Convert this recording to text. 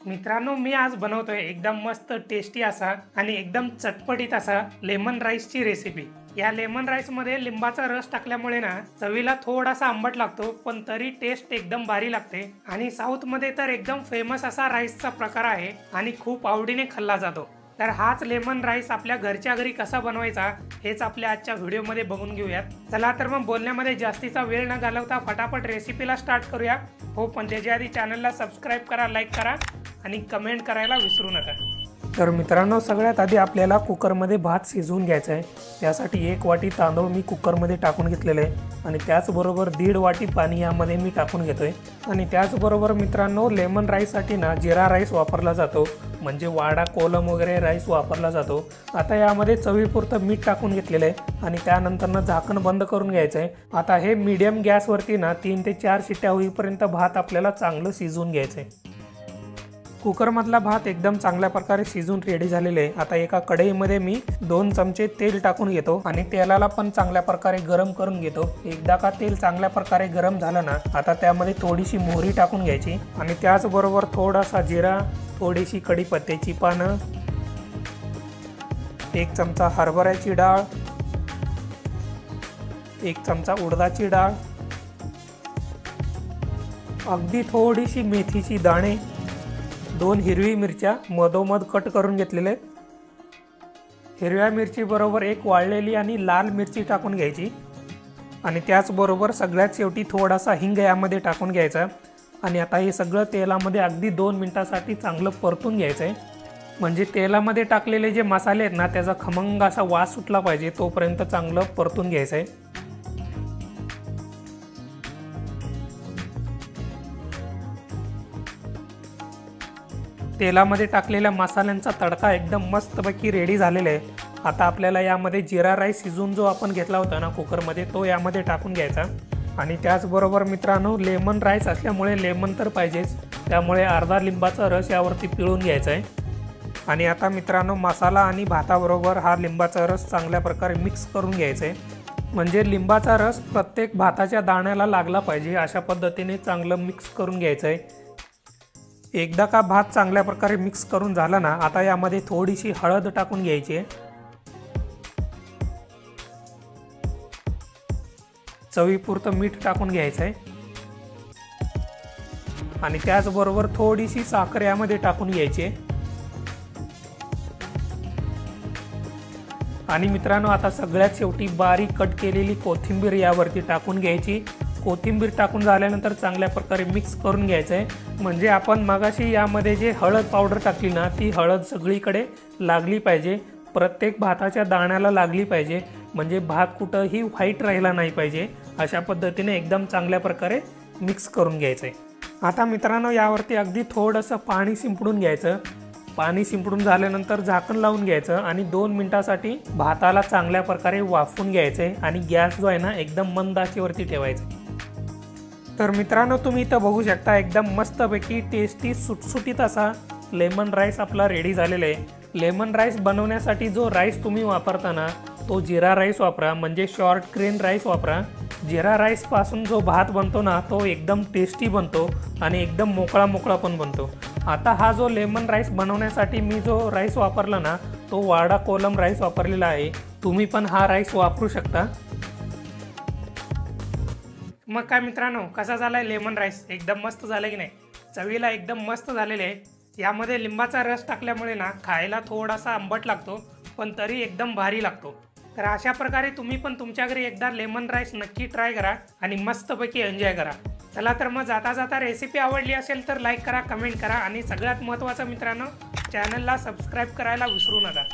मित्रांनो, मी आज बनवतोय एकदम मस्त टेस्टी असा आणि एकदम चटपटीत असा लेमन राईसची रेसिपी। या लेमन राईस मध्ये लिंबाचा रस टाकल्यामुळे ना चवीला थोडासा आंबट लागतो, पण तरी टेस्ट एकदम भारी लागते। आणि साऊथ मध्ये तर एकदम फेमस असा राईसचा प्रकार आहे आणि खूप आवडीने खाल्ला जातो। तर हाच लेमन राईस आपल्या घरच्या घरी कसा बनवायचा हेच आपल्या आजच्या व्हिडिओ मध्ये बघून घेऊयात। चला तर मग बोलण्यामध्ये जास्तीचा वेळ न घालवता फटाफट रेसिपीला स्टार्ट करूया। हो, पण त्याच्या आधी चॅनलला सबस्क्राइब करा, लाईक करा आणि कमेंट करायला विसरू नका। तर मित्रांनो, सगळ्यात आधी आपल्याला कुकरमध्ये भात शिजवून घ्यायचा आहे। त्यासाठी 1 वाटी तांदूळ मी कुकरमध्ये टाकून घेतलेले आहे आणि त्याचबरोबर 1.5 वाटी पाणी यामध्ये मी टाकून घेतोय। आणि त्याचबरोबर मित्रांनो, लेमन राईससाठी ना जिरा राईस वापरला जातो, म्हणजे वाडा कोलम वगैरे राईस वापरला जातो। आता यामध्ये चवीपुरतं मीठ टाकून घेतलेलं आहे आणि त्यानंतर झाकण बंद करून घ्यायचं आहे। आता हे मीडियम गॅसवरती ना 3 ते 4 शिट्ट्या होईपर्यंत भात आपल्याला चांगलं शिजवून घ्यायचं आहे। कुकरमधला भात एकदम चांगल्या प्रकारे शिजून रेडी झालेले आहे। आता एका कढईमध्ये मी 2 चमचे तेल टाकून घेतो आणि तेलाला पण चांगल्या प्रकारे गरम करून घेतो। एकदा का तेल चांगल्या प्रकारे गरम झालं ना, आता त्यामध्ये थोडीशी मोहरी टाकून घ्यायची आणि त्याचबरोबर थोडासा जिरा, थोडीशी कढीपत्त्याची पानं, 1 चमचा हरभऱ्याची डाळ, 1 चमचा उडदाची डाळ, अगदी थोडीशी मेथीची दाणे, 2 हिरवी मिरच्या मधोमध कट करून घेतलेले। हिरव्या मिरची बरोबर 1 वाळलेली आणि लाल मिरची टाकून घ्यायची आणि त्याचबरोबर सगळ्यात शेवटी थोडासा हिंग यामध्ये टाकून घ्यायचा आणि आता हे सगळं तेलामध्ये अगदी 2 मिनिटांसाठी चांगलं परतून घ्यायचं आहे। म्हणजे तेलामध्ये टाकलेले जे मसाले आहेत ना, त्याचा खमंग असा वास सुटला पाहिजे, तोपर्यंत चांगलं परतून घ्यायचं आहे। तेलामध्ये टाकलेल्या मसाल्यांचा तडका एकदम मस्तपैकी रेडी झालेला आहे। आता आपल्याला यामध्ये जिरा राईस शिजवून जो आपण घेतला होता ना कुकरमध्ये, तो यामध्ये टाकून घ्यायचा आणि त्याचबरोबर मित्रांनो, लेमन राईस असल्यामुळे लेमन तर पाहिजेच, त्यामुळे अर्धा लिंबाचा रस यावरती पिळून घ्यायचा आहे। आणि आता मित्रांनो, मसाला आणि भाताबरोबर हा लिंबाचा रस चांगल्या प्रकारे मिक्स करून घ्यायचा आहे। म्हणजे लिंबाचा रस प्रत्येक भाताच्या दाण्याला लागला पाहिजे, अशा पद्धतीने चांगलं मिक्स करून घ्यायचं आहे। एकदा का भात चांगल्या प्रकारे मिक्स करून झाला ना, आता यामध्ये थोडीशी हळद टाकून घ्यायची आहे, चवीपुरतं मीठ टाकून घ्यायचं आहे आणि त्याचबरोबर थोडीशी साखर यामध्ये टाकून घ्यायची आहे। आणि मित्रांनो, आता सगळ्यात शेवटी बारीक कट केलेली कोथिंबीर यावरती टाकून घ्यायची। कोथिंबीर टाकून झाल्यानंतर चांगल्या प्रकारे मिक्स करून घ्यायचं आहे। म्हणजे आपण मगाशी यामध्ये जे हळद पावडर टाकली ना, ती हळद सगळीकडे लागली पाहिजे, प्रत्येक भाताच्या दाण्याला लागली पाहिजे, म्हणजे भात कुठंही व्हाईट राहिला नाही पाहिजे। अशा पद्धतीने एकदम चांगल्या प्रकारे मिक्स करून घ्यायचं आहे। आता मित्रांनो, यावरती अगदी थोडंसं पाणी शिंपडून घ्यायचं। पाणी शिंपडून झाल्यानंतर झाकण लावून घ्यायचं आणि 2 मिनिटांसाठी भाताला चांगल्या प्रकारे वाफवून घ्यायचं आहे आणि गॅस जो आहे ना एकदम मंद आचेवरती ठेवायचा। तर मित्रांनो, तुम्ही इथं बघू शकता एकदम मस्तपैकी टेस्टी सुटसुटीत असा लेमन राईस आपला रेडी झालेला आहे। लेमन राईस बनवण्यासाठी जो राईस तुम्ही वापरता ना, तो जिरा राईस वापरा, म्हणजे शॉर्ट ग्रेन राईस वापरा। जिरा राईस पासून जो भात बनतो ना, तो एकदम टेस्टी बनतो आणि एकदम मोकळा मोकळा पण बनतो। आता हा जो लेमन राईस बनवण्यासाठी मी जो राईस वापरला ना, तो वाडा कोलम राईस वापरलेला आहे। तुम्ही पण हा राईस वापरू शकता। मग काय मित्रांनो, कसा झालाय लेमन राईस? एकदम मस्त झालं की नाही? चवीला एकदम मस्त झालेले आहे। यामध्ये लिंबाचा रस टाकल्यामुळे ना खायला थोडासा आंबट लागतो, पण तरी एकदम भारी लागतो। तर अशा प्रकारे तुम्ही पण तुमच्या घरी एकदा लेमन राईस नक्की ट्राय करा आणि मस्तपैकी एन्जॉय करा। चला तर मग जाता जाता रेसिपी आवडली असेल तर लाईक करा, कमेंट करा आणि सगळ्यात महत्त्वाचं मित्रांनो, चॅनलला सबस्क्राईब करायला विसरू नका।